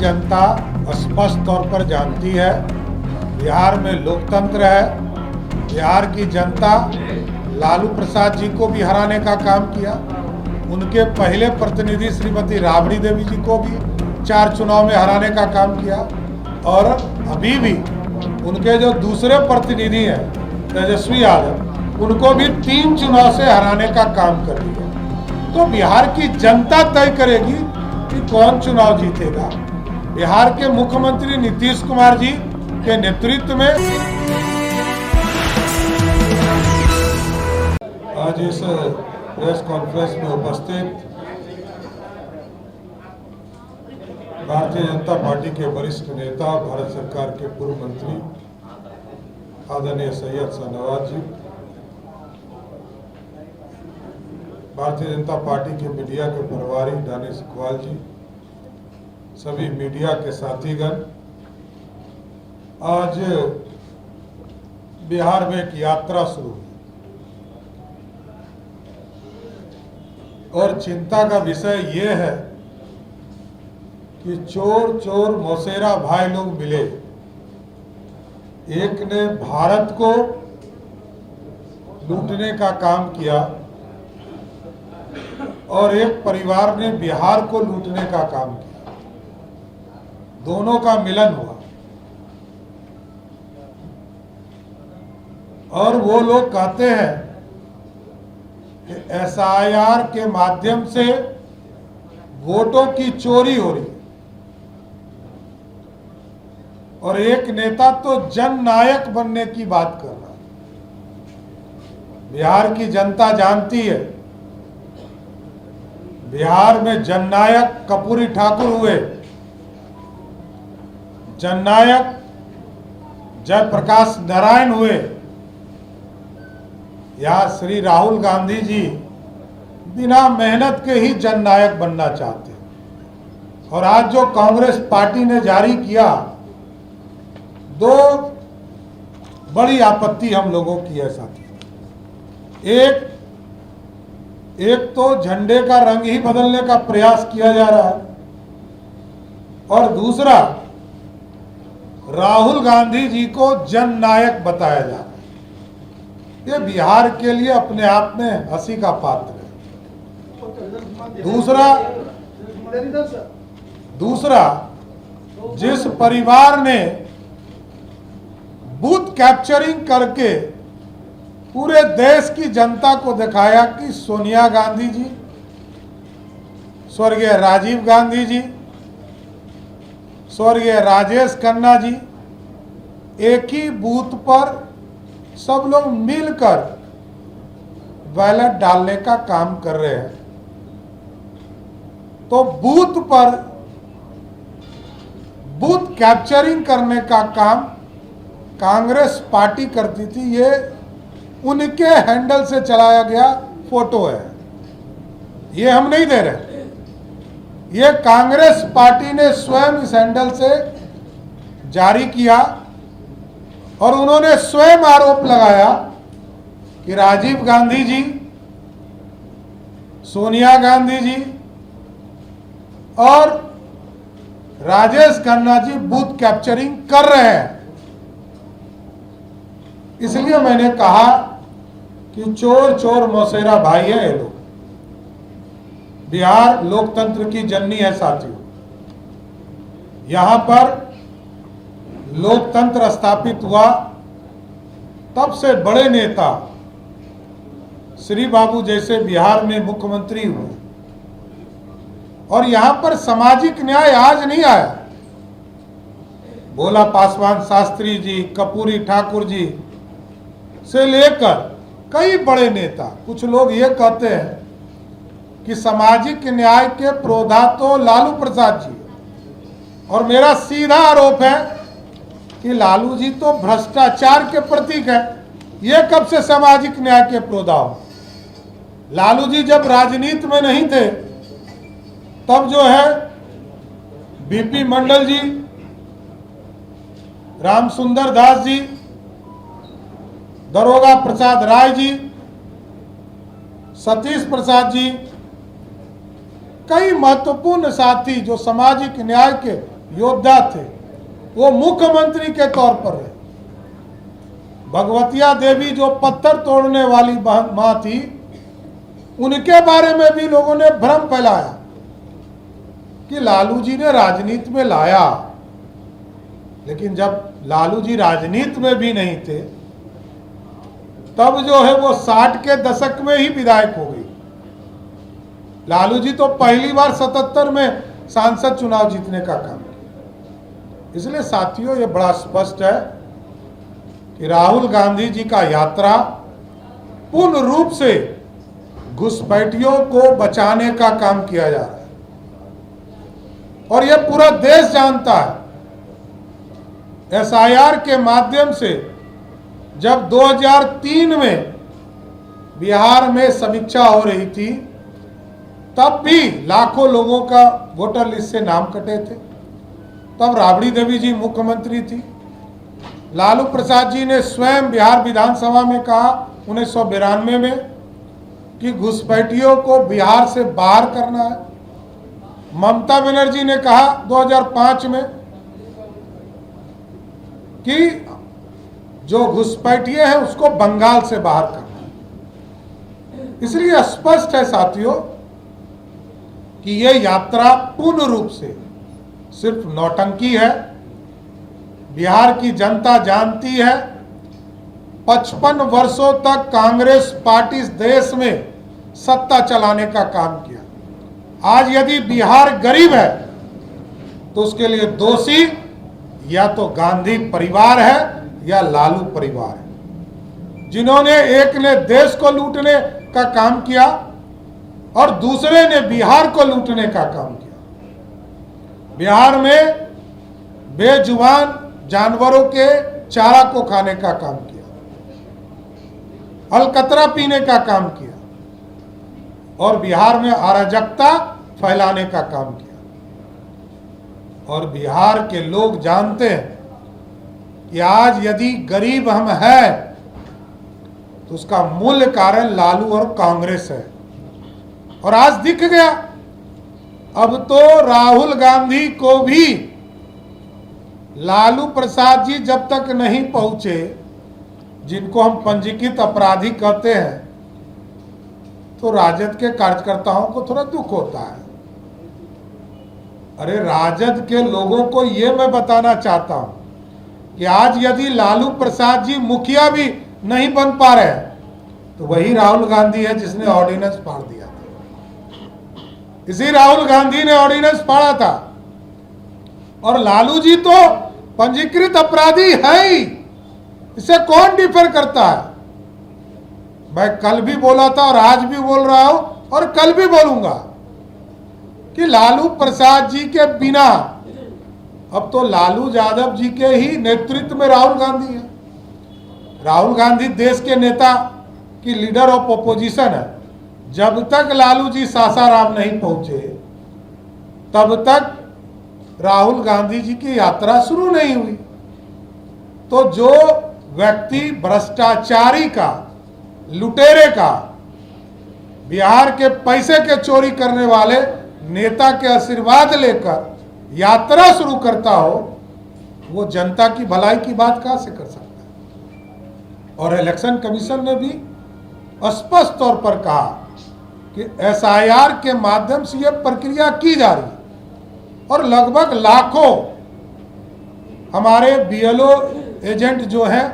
जनता स्पष्ट तौर पर जानती है, बिहार में लोकतंत्र है। बिहार की जनता लालू प्रसाद जी को भी हराने का काम किया, उनके पहले प्रतिनिधि श्रीमती राबड़ी देवी जी को भी 4 चुनाव में हराने का काम किया, और अभी भी उनके जो दूसरे प्रतिनिधि हैं तेजस्वी यादव, उनको भी 3 चुनाव से हराने का काम कर दिया। तो बिहार की जनता तय करेगी कि कौन चुनाव जीतेगा। बिहार के मुख्यमंत्री नीतीश कुमार जी के नेतृत्व में आज इस प्रेस कॉन्फ्रेंस में उपस्थित भारतीय जनता पार्टी के वरिष्ठ नेता, भारत सरकार के पूर्व मंत्री आदरणीय सैयद शाहनवाज जी, भारतीय जनता पार्टी के मीडिया के प्रभारी दानिश इकबाल जी, सभी मीडिया के साथीगण, आज बिहार में एक यात्रा शुरू हुई और चिंता का विषय ये है कि चोर चोर मौसेरा भाई लोग मिले। एक ने भारत को लूटने का काम किया और एक परिवार ने बिहार को लूटने का काम किया। दोनों का मिलन हुआ और वो लोग कहते हैं कि SIR के माध्यम से वोटों की चोरी हो रही है, और एक नेता तो जननायक बनने की बात कर रहा है। बिहार की जनता जानती है, बिहार में जननायक कर्पूरी ठाकुर हुए, जननायक जयप्रकाश नारायण हुए, या श्री राहुल गांधी जी बिना मेहनत के ही जननायक बनना चाहते हैं। और आज जो कांग्रेस पार्टी ने जारी किया, 2 बड़ी आपत्ति हम लोगों की है साथी। एक तो झंडे का रंग ही बदलने का प्रयास किया जा रहा है, और दूसरा राहुल गांधी जी को जननायक बताया जा रहा है। ये बिहार के लिए अपने आप में हंसी का पात्र है। दूसरा जिस परिवार ने बूथ कैप्चरिंग करके पूरे देश की जनता को दिखाया कि सोनिया गांधी जी, स्वर्गीय राजीव गांधी जी, स्वर्गीय राजेश खन्ना जी एक ही बूथ पर सब लोग मिलकर बैलेट डालने का काम कर रहे हैं। तो बूथ पर बूथ कैप्चरिंग करने का काम कांग्रेस पार्टी करती थी। ये उनके हैंडल से चलाया गया फोटो है, ये हम नहीं दे रहे। ये कांग्रेस पार्टी ने स्वयं इस हैंडल से जारी किया, और उन्होंने स्वयं आरोप लगाया कि राजीव गांधी जी, सोनिया गांधी जी और राजेश खन्ना जी बूथ कैप्चरिंग कर रहे हैं। इसलिए मैंने कहा कि चोर चोर मौसेरा भाई है ये लोग। बिहार लोकतंत्र की जननी है साथियों। यहां पर लोकतंत्र स्थापित हुआ तब से बड़े नेता श्री बाबू जैसे बिहार में मुख्यमंत्री हुए, और यहां पर सामाजिक न्याय आज नहीं आया। भोला पासवान शास्त्री जी, कर्पूरी ठाकुर जी से लेकर कई बड़े नेता, कुछ लोग ये कहते हैं कि सामाजिक न्याय के प्रोधा तो लालू प्रसाद जी, और मेरा सीधा आरोप है कि लालू जी तो भ्रष्टाचार के प्रतीक है। ये कब से सामाजिक न्याय के प्रोधा हो? लालू जी जब राजनीति में नहीं थे तब जो है बीपी मंडल जी, रामसुंदर दास जी, दरोगा प्रसाद राय जी, सतीश प्रसाद जी, कई महत्वपूर्ण साथी जो सामाजिक न्याय के योद्धा थे, वो मुख्यमंत्री के तौर पर रहे। भगवतिया देवी जो पत्थर तोड़ने वाली मां थी, उनके बारे में भी लोगों ने भ्रम फैलाया कि लालू जी ने राजनीति में लाया, लेकिन जब लालू जी राजनीति में भी नहीं थे तब जो है वो 60 के दशक में ही विधायक हो गई। लालू जी तो पहली बार 77 में सांसद चुनाव जीतने का काम किया। इसलिए साथियों, ये बड़ा स्पष्ट है कि राहुल गांधी जी का यात्रा पूर्ण रूप से घुसपैठियों को बचाने का काम किया जा रहा है, और यह पूरा देश जानता है। एसआईआर के माध्यम से जब 2003 में बिहार में समीक्षा हो रही थी, तब भी लाखों लोगों का वोटर लिस्ट से नाम कटे थे। तब राबड़ी देवी जी मुख्यमंत्री थी। लालू प्रसाद जी ने स्वयं बिहार विधानसभा में कहा 1992 में कि घुसपैठियों को बिहार से बाहर करना है। ममता बनर्जी ने कहा 2005 में कि जो घुसपैठिए हैं उसको बंगाल से बाहर करना है। इसलिए स्पष्ट है साथियों कि यह यात्रा पूर्ण रूप से सिर्फ नौटंकी है। बिहार की जनता जानती है, 55 वर्षों तक कांग्रेस पार्टी इस देश में सत्ता चलाने का काम किया। आज यदि बिहार गरीब है तो उसके लिए दोषी या तो गांधी परिवार है या लालू परिवार है, जिन्होंने एक ने देश को लूटने का काम किया और दूसरे ने बिहार को लूटने का काम किया। बिहार में बेजुबान जानवरों के चारा को खाने का काम किया, अलकतरा पीने का काम किया, और बिहार में अराजकता फैलाने का काम किया। और बिहार के लोग जानते हैं कि आज यदि गरीब हम हैं तो उसका मूल कारण लालू और कांग्रेस है, और आज दिख गया। अब तो राहुल गांधी को भी लालू प्रसाद जी जब तक नहीं पहुंचे, जिनको हम पंजीकृत अपराधी कहते हैं, तो राजद के कार्यकर्ताओं को थोड़ा दुख होता है। अरे राजद के लोगों को ये मैं बताना चाहता हूं कि आज यदि लालू प्रसाद जी मुखिया भी नहीं बन पा रहे हैं तो वही राहुल गांधी है जिसने ऑर्डिनेंस फाड़ दिया था। इसी राहुल गांधी ने ऑर्डिनेंस फाड़ा था, और लालू जी तो पंजीकृत अपराधी है ही, इसे कौन डिफर करता है। मैं कल भी बोला था और आज भी बोल रहा हूं और कल भी बोलूंगा कि लालू प्रसाद जी के बिना अब तो लालू यादव जी के ही नेतृत्व में राहुल गांधी है। राहुल गांधी देश के नेता की लीडर ऑफ ओपोजिशन है। जब तक लालू जी सासाराम नहीं पहुंचे तब तक राहुल गांधी जी की यात्रा शुरू नहीं हुई। तो जो व्यक्ति भ्रष्टाचारी का, लुटेरे का, बिहार के पैसे के चोरी करने वाले नेता के आशीर्वाद लेकर यात्रा शुरू करता हो, वो जनता की भलाई की बात कहां से कर सकता है। और इलेक्शन कमीशन ने भी स्पष्ट तौर पर कहा कि एसआईआर के माध्यम से यह प्रक्रिया की जा रही है, और लगभग लाखों हमारे बीएलओ एजेंट जो हैं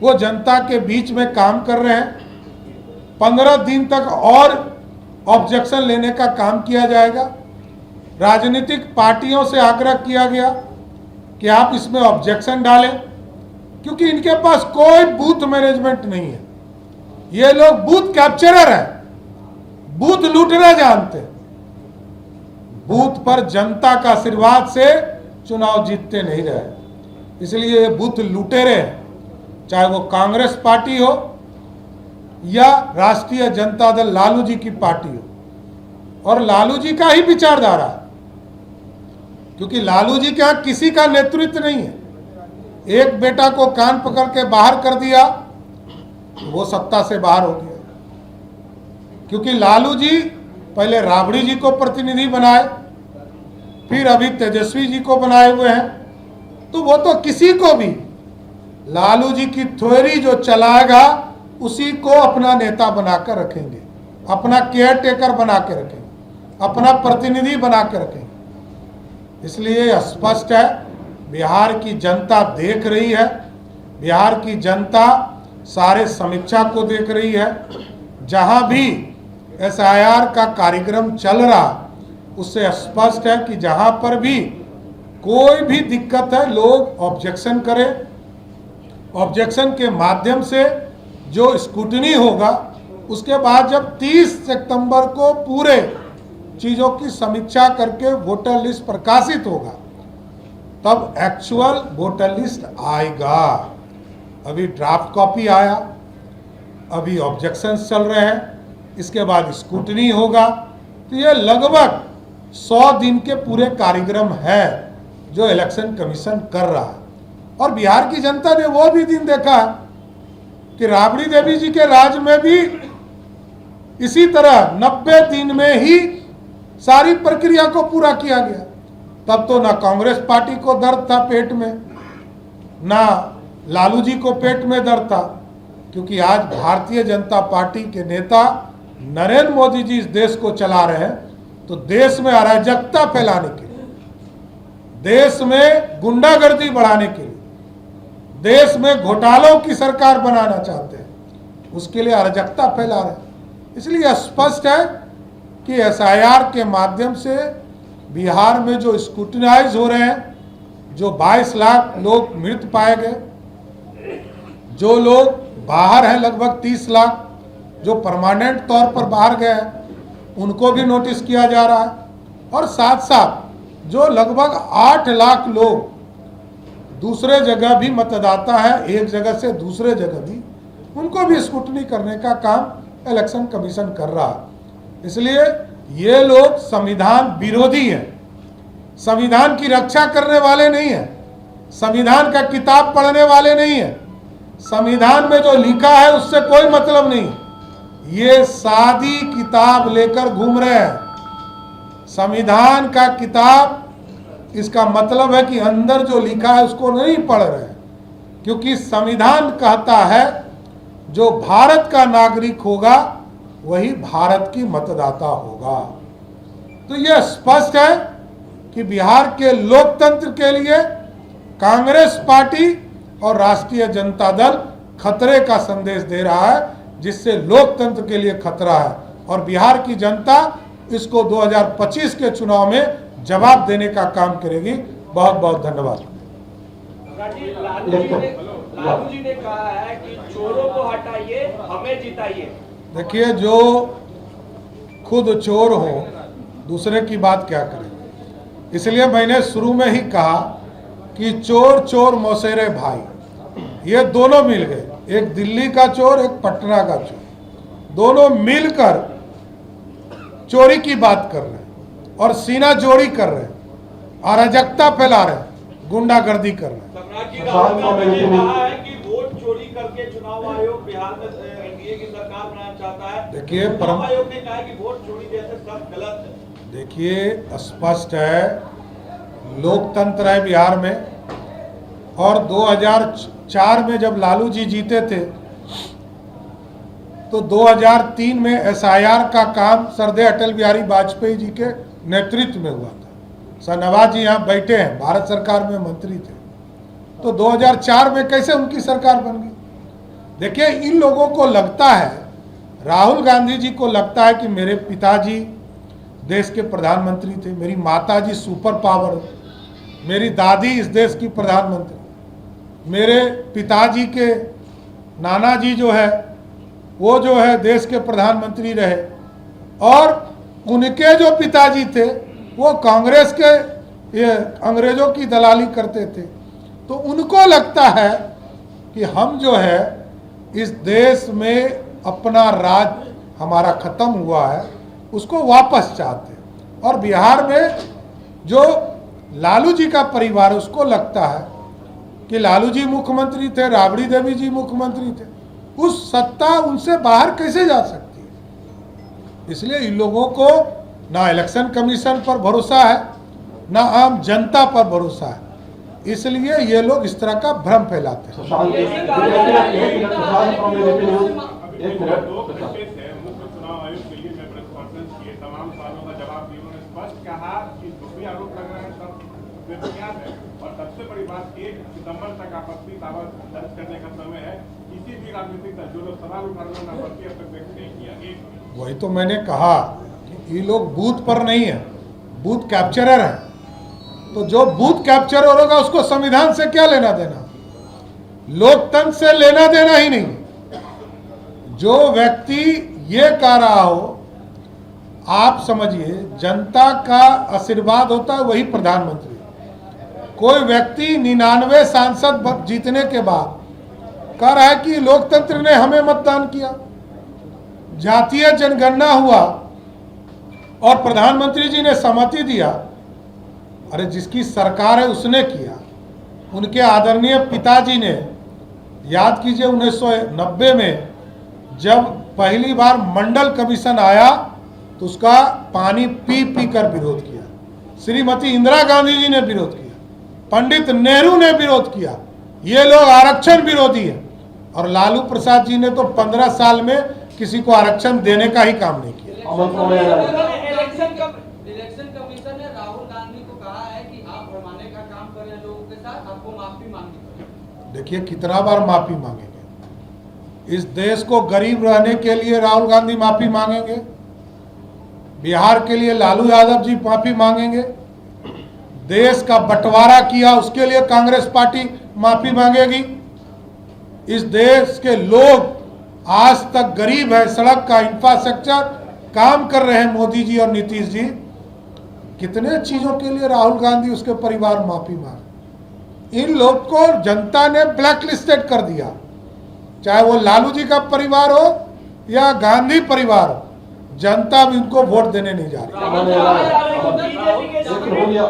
वो जनता के बीच में काम कर रहे हैं। 15 दिन तक और ऑब्जेक्शन लेने का काम किया जाएगा। राजनीतिक पार्टियों से आग्रह किया गया कि आप इसमें ऑब्जेक्शन डालें, क्योंकि इनके पास कोई बूथ मैनेजमेंट नहीं है। ये लोग बूथ कैप्चरर हैं, बूथ लूटना जानते हैं। बूथ पर जनता का आशीर्वाद से चुनाव जीतते नहीं रहे, इसलिए ये बूथ लुटेरे हैं, चाहे वो कांग्रेस पार्टी हो या राष्ट्रीय जनता दल लालू जी की पार्टी हो। और लालू जी का ही विचारधारा, क्योंकि लालू जी के यहां किसी का नेतृत्व नहीं है। एक बेटा को कान पकड़ के बाहर कर दिया, वो सत्ता से बाहर हो गया। क्योंकि लालू जी पहले राबड़ी जी को प्रतिनिधि बनाए, फिर अभी तेजस्वी जी को बनाए हुए हैं। तो वो तो किसी को भी लालू जी की थ्योरी जो चलाएगा उसी को अपना नेता बनाकर रखेंगे, अपना केयर टेकर बना के रखेंगे, अपना प्रतिनिधि बना के रखेंगे। इसलिए स्पष्ट है, बिहार की जनता देख रही है, बिहार की जनता सारे समीक्षा को देख रही है। जहां भी SIR का कार्यक्रम चल रहा उससे स्पष्ट है कि जहां पर भी कोई भी दिक्कत है लोग ऑब्जेक्शन करें, ऑब्जेक्शन के माध्यम से जो स्क्रूटनी होगा उसके बाद जब 30 सितंबर को पूरे चीज़ों की समीक्षा करके वोटर लिस्ट प्रकाशित होगा तब एक्चुअल वोटर लिस्ट आएगा। अभी ड्राफ्ट कॉपी आया, अभी ऑब्जेक्शंस चल रहे हैं, इसके बाद स्क्रूटनी होगा। तो ये लगभग 100 दिन के पूरे कार्यक्रम है जो इलेक्शन कमीशन कर रहा है। और बिहार की जनता ने वो भी दिन देखा कि राबड़ी देवी जी के राज में भी इसी तरह 90 दिन में ही सारी प्रक्रिया को पूरा किया गया। तब तो ना कांग्रेस पार्टी को दर्द था पेट में, ना लालू जी को पेट में दर्द था, क्योंकि आज भारतीय जनता पार्टी के नेता नरेंद्र मोदी जी इस देश को चला रहे हैं। तो देश में अराजकता फैलाने के लिए, देश में गुंडागर्दी बढ़ाने के लिए, देश में घोटालों की सरकार बनाना चाहते हैं, उसके लिए अराजकता फैला रहे हैं। इसलिए स्पष्ट है कि SIR के माध्यम से बिहार में जो स्क्रूटिनाइज हो रहे हैं, जो 22 लाख लोग मृत पाए गए, जो लोग बाहर हैं लगभग 30 लाख, जो परमानेंट तौर पर बाहर गए हैं उनको भी नोटिस किया जा रहा है। और साथ साथ जो लगभग 8 लाख लोग दूसरे जगह भी मतदाता है, एक जगह से दूसरे जगह भी, उनको भी स्क्रूटनी करने का काम इलेक्शन कमीशन कर रहा है। इसलिए ये लोग संविधान विरोधी हैं, संविधान की रक्षा करने वाले नहीं हैं, संविधान का किताब पढ़ने वाले नहीं हैं, संविधान में जो लिखा है उससे कोई मतलब नहीं। ये सादी किताब लेकर घूम रहे हैं। संविधान का किताब, इसका मतलब है कि अंदर जो लिखा है उसको नहीं पढ़ रहे हैं, क्योंकि संविधान कहता है जो भारत का नागरिक होगा वही भारत की मतदाता होगा। तो यह स्पष्ट है कि बिहार के लोकतंत्र के लिए कांग्रेस पार्टी और राष्ट्रीय जनता दल खतरे का संदेश दे रहा है, जिससे लोकतंत्र के लिए खतरा है। और बिहार की जनता इसको 2025 के चुनाव में जवाब देने का काम करेगी। बहुत बहुत धन्यवाद। लालू जी ने कहा है कि चोरों को हटाइए, हमें जिताइए। देखिए, जो खुद चोर हो दूसरे की बात क्या करें। इसलिए मैंने शुरू में ही कहा कि चोर चोर मौसेरे भाई, ये दोनों मिल गए, एक दिल्ली का चोर, एक पटना का चोर, दोनों मिलकर चोरी की बात कर रहे हैं और सीना जोड़ी कर रहे हैं, अराजकता फैला रहे हैं, गुंडागर्दी कर रहे हैं। सम्राट जी, राहुल गांधी ने कहा है कि वोट चोरी करके चुनाव आयोग बिहार में एनडीए की सरकार बनाना चाहता है। देखिए, चुनाव आयोग ने कहा है कि वोट चोरी जैसे सब गलत है। देखिए, स्पष्ट है, लोकतंत्र है बिहार में। और 2004 में जब लालू जी जीते थे तो 2003 में SIR का काम सरदेय अटल बिहारी वाजपेयी जी के नेतृत्व में हुआ था। सर नवाज जी यहाँ बैठे हैं, भारत सरकार में मंत्री थे। तो 2004 में कैसे उनकी सरकार बन गई। देखिए, इन लोगों को लगता है, राहुल गांधी जी को लगता है कि मेरे पिताजी देश के प्रधानमंत्री थे, मेरी माताजी सुपर पावर, मेरी दादी इस देश की प्रधानमंत्री, मेरे पिताजी के नाना जी जो है वो जो है देश के प्रधानमंत्री रहे, और उनके जो पिताजी थे वो कांग्रेस के ये अंग्रेजों की दलाली करते थे। तो उनको लगता है कि हम जो है इस देश में अपना राज हमारा ख़त्म हुआ है, उसको वापस चाहते हैं। और बिहार में जो लालू जी का परिवार है उसको लगता है कि लालू जी मुख्यमंत्री थे, राबड़ी देवी जी मुख्यमंत्री थे, उस सत्ता उनसे बाहर कैसे जा सकती है। इसलिए इन लोगों को ना इलेक्शन कमीशन पर भरोसा है, ना आम जनता पर भरोसा है। इसलिए ये लोग इस तरह का भ्रम फैलाते हैं। एक मिनट। मुख्य चुनाव आयोग के लिए मैं प्रेस कॉन्फ्रेंस किए, तमाम सवालों का जवाब दिए। उन्होंने स्पष्ट कहा कि जो भी आरोप लग रहा है सब बेबुनियाद है, और सबसे बड़ी बात 1 सितंबर तक आपत्ति दावा दर्ज करने का समय है। किसी भी राजनीतिक दल जो लोग सवाल उठा रहे हैं आपत्ति अब तक व्यक्त नहीं किया। वही तो मैंने कहा कि ये लोग बूथ पर नहीं है, बूथ कैप्चरर है। तो जो बूथ कैप्चरर होगा उसको संविधान से क्या लेना देना, लोकतंत्र से लेना देना ही नहीं। जो व्यक्ति ये कह रहा हो, आप समझिए जनता का आशीर्वाद होता है वही प्रधानमंत्री। कोई व्यक्ति 99 सांसद जीतने के बाद कह रहा है कि लोकतंत्र ने हमें मतदान किया, जातीय जनगणना हुआ और प्रधानमंत्री जी ने सहमति दिया। अरे जिसकी सरकार है उसने किया। उनके आदरणीय पिताजी ने, याद कीजिए 1990 में जब पहली बार मंडल कमीशन आया तो उसका पानी पी पी कर विरोध किया। श्रीमती इंदिरा गांधी जी ने विरोध किया, पंडित नेहरू ने विरोध किया। ये लोग आरक्षण विरोधी हैं। और लालू प्रसाद जी ने तो 15 साल में किसी को आरक्षण देने का ही काम नहीं किया। इलेक्शन कमीशन ने राहुल गांधी को कहा है कि आप भरमाने का काम कर रहे लोगों के साथ, आपको माफी मांगनी पड़ेगी। देखिए कितना बार माफी मांगेंगे। इस देश को गरीब रहने के लिए राहुल गांधी माफी मांगेंगे, बिहार के लिए लालू यादव जी माफी मांगेंगे, देश का बंटवारा किया उसके लिए कांग्रेस पार्टी माफी मांगेगी। इस देश के लोग आज तक गरीब है, सड़क का इंफ्रास्ट्रक्चर काम कर रहे हैं मोदी जी और नीतीश जी। कितने चीजों के लिए राहुल गांधी उसके परिवार माफी मांगे। इन लोग को जनता ने ब्लैकलिस्टेड कर दिया, चाहे वो लालू जी का परिवार हो या गांधी परिवार हो। जनता भी उनको वोट देने नहीं जा रही।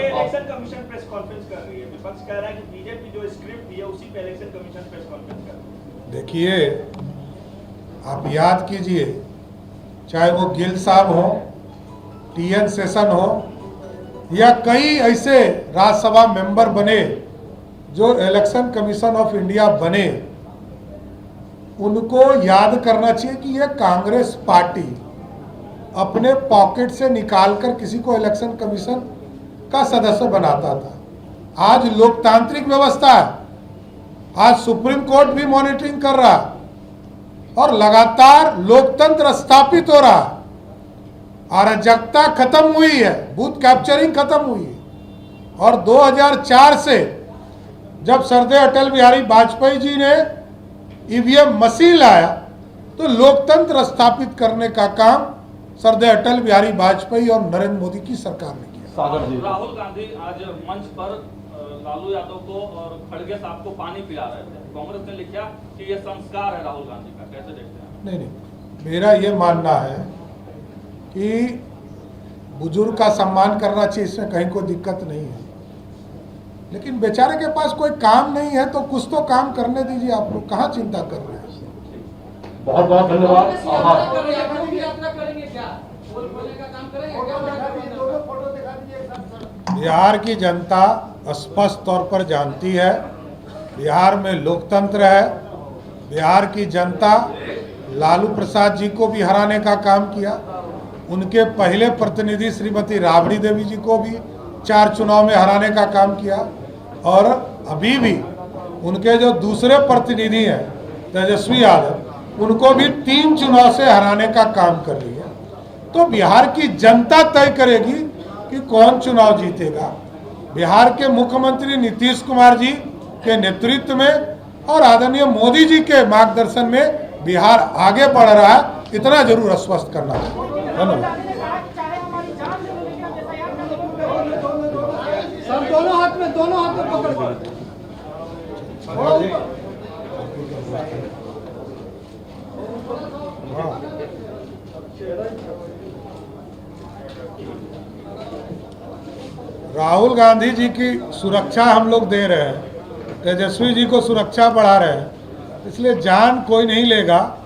इलेक्शन कमीशन प्रेस कॉन्फ्रेंस कर रही है, विपक्ष कह रहा है कि बीजेपी जो स्क्रिप्ट दी है उसी पे इलेक्शन कमीशन प्रेस कॉन्फ्रेंस कर रही है। देखिए आप याद कीजिए, चाहे वो गिल साहब हो, TN सेशन हो, या कई ऐसे राज्यसभा मेंबर बने जो इलेक्शन कमीशन ऑफ इंडिया बने, उनको याद करना चाहिए कि ये कांग्रेस पार्टी अपने पॉकेट से निकालकर किसी को इलेक्शन कमीशन का सदस्य बनाता था। आज लोकतांत्रिक व्यवस्था है, आज सुप्रीम कोर्ट भी मॉनिटरिंग कर रहा है और लगातार लोकतंत्र स्थापित हो रहा है। अराजकता खत्म हुई है, बूथ कैप्चरिंग खत्म हुई है। और 2004 से जब सरदेय अटल बिहारी वाजपेयी जी ने EVM मशीन लाया तो लोकतंत्र स्थापित करने का काम सरदेय अटल बिहारी वाजपेयी और नरेंद्र मोदी की सरकार ने किया। राहुल गांधी आज मंच पर लालू यादव को और खड़गे साहब को पानी पिला रहे थे। कांग्रेस ने लिखा कि ये संस्कार है राहुल गांधी का, कैसे देखते हैं? नहीं, मेरा ये मानना है कि बुजुर्ग का सम्मान करना चाहिए, इसमें कहीं कोई दिक्कत नहीं है। लेकिन बेचारे के पास कोई काम नहीं है तो कुछ तो काम करने दीजिए। आप लोग कहाँ चिंता कर रहे हैं? बहुत बहुत धन्यवाद। यात्रा करेंगे क्या? वोट खोलने का काम करेंगे क्या? बिहार की जनता स्पष्ट तौर पर जानती है, बिहार में लोकतंत्र है। बिहार की जनता लालू प्रसाद जी को भी हराने का काम किया। उनके पहले प्रतिनिधि श्रीमती राबड़ी देवी जी को भी 4 चुनाव में हराने का काम किया और अभी भी उनके जो दूसरे प्रतिनिधि हैं तेजस्वी यादव, उनको भी 3 चुनाव से हराने का काम कर लिया। तो बिहार की जनता तय करेगी कि कौन चुनाव जीतेगा। बिहार के मुख्यमंत्री नीतीश कुमार जी के नेतृत्व में और आदरणीय मोदी जी के मार्गदर्शन में बिहार आगे बढ़ रहा है, इतना जरूर आश्वस्त करना चाहिए। धन्यवाद। दोनों हाथ में पकड़ राहुल गांधी जी की सुरक्षा हम लोग दे रहे हैं, तेजस्वी जी को सुरक्षा बढ़ा रहे हैं, इसलिए जान कोई नहीं लेगा।